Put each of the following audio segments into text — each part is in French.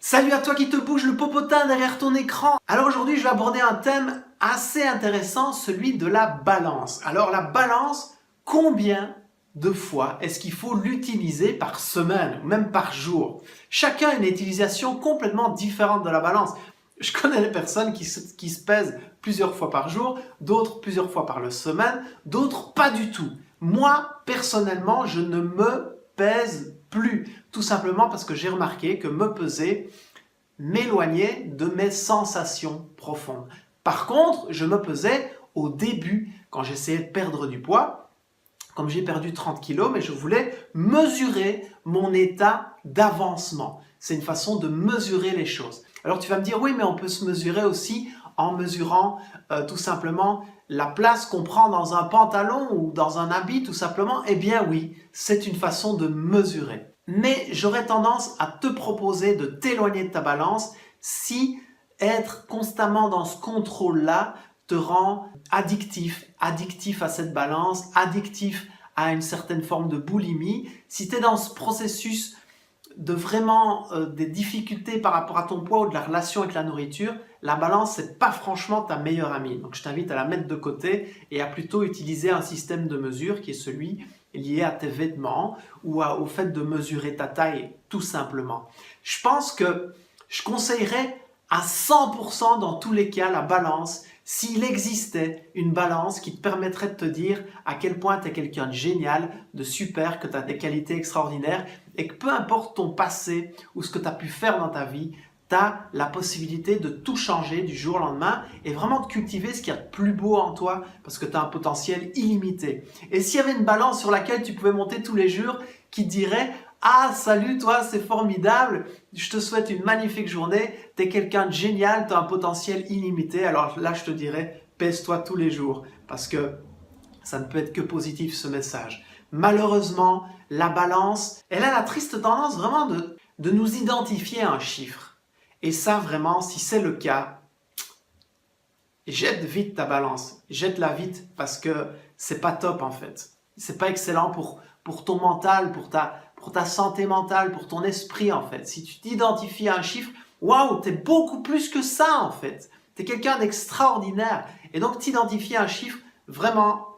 Salut à toi qui te bouge le popotin derrière ton écran. Alors aujourd'hui, je vais aborder un thème assez intéressant, celui de la balance. Alors la balance, combien de fois est-ce qu'il faut l'utiliser par semaine ou même par jour? Chacun a une utilisation complètement différente de la balance. Je connais des personnes qui se pèsent plusieurs fois par jour, d'autres plusieurs fois par semaine, d'autres pas du tout. Moi, personnellement, je ne me pèse plus. Tout simplement parce que j'ai remarqué que me peser m'éloignait de mes sensations profondes. Par contre, je me pesais au début, quand j'essayais de perdre du poids, comme j'ai perdu 30 kilos, mais je voulais mesurer mon état d'avancement. C'est une façon de mesurer les choses. Alors tu vas me dire, oui, mais on peut se mesurer aussi en mesurant tout simplement la place qu'on prend dans un pantalon ou dans un habit, tout simplement. Eh bien oui, c'est une façon de mesurer. Mais j'aurais tendance à te proposer de t'éloigner de ta balance si être constamment dans ce contrôle-là te rend addictif à cette balance, addictif à une certaine forme de boulimie. Si tu es dans ce processus de vraiment des difficultés par rapport à ton poids ou de la relation avec la nourriture, la balance, c'est pas franchement ta meilleure amie. Donc je t'invite à la mettre de côté et à plutôt utiliser un système de mesure qui est celui lié à tes vêtements ou au fait de mesurer ta taille tout simplement. Je pense que je conseillerais à 100% dans tous les cas la balance s'il existait une balance qui te permettrait de te dire à quel point tu es quelqu'un de génial, de super, que tu as des qualités extraordinaires et que peu importe ton passé ou ce que tu as pu faire dans ta vie, tu as la possibilité de tout changer du jour au lendemain et vraiment de cultiver ce qu'il y a de plus beau en toi parce que tu as un potentiel illimité. Et s'il y avait une balance sur laquelle tu pouvais monter tous les jours qui te dirait « Ah, salut toi, c'est formidable, je te souhaite une magnifique journée, tu es quelqu'un de génial, tu as un potentiel illimité. » Alors là, je te dirais « Pèse-toi tous les jours » parce que ça ne peut être que positif ce message. Malheureusement, la balance, elle a la triste tendance vraiment de nous identifier à un chiffre. Et ça vraiment, si c'est le cas, jette vite ta balance, jette-la vite parce que c'est pas top en fait. C'est pas excellent pour ton mental, pour ta santé mentale, pour ton esprit en fait. Si tu t'identifies à un chiffre, waouh, t'es beaucoup plus que ça en fait. T'es quelqu'un d'extraordinaire. Et donc t'identifier à un chiffre, vraiment,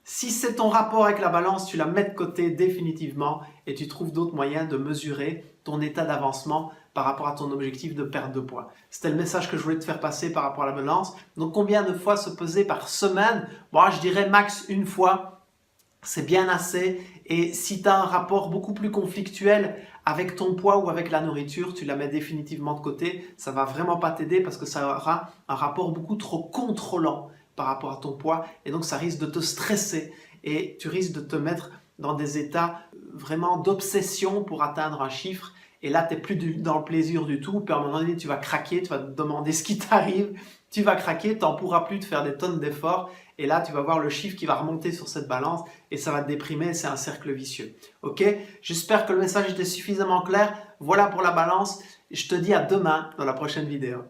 si c'est ton rapport avec la balance, tu la mets de côté définitivement et tu trouves d'autres moyens de mesurer ton état d'avancement par rapport à ton objectif de perte de poids. C'était le message que je voulais te faire passer par rapport à la balance. Donc combien de fois se peser par semaine? Bon, je dirais max une fois. C'est bien assez et si tu as un rapport beaucoup plus conflictuel avec ton poids ou avec la nourriture, tu la mets définitivement de côté. Ça ne va vraiment pas t'aider parce que ça aura un rapport beaucoup trop contrôlant par rapport à ton poids et donc ça risque de te stresser et tu risques de te mettre dans des états vraiment d'obsession pour atteindre un chiffre et là tu n'es plus dans le plaisir du tout, puis à un moment donné tu vas craquer, tu vas te demander ce qui t'arrive, tu vas craquer, tu n'en pourras plus de faire des tonnes d'efforts et là tu vas voir le chiffre qui va remonter sur cette balance et ça va te déprimer, c'est un cercle vicieux. Ok? J'espère que le message était suffisamment clair. Voilà pour la balance. Je te dis à demain dans la prochaine vidéo.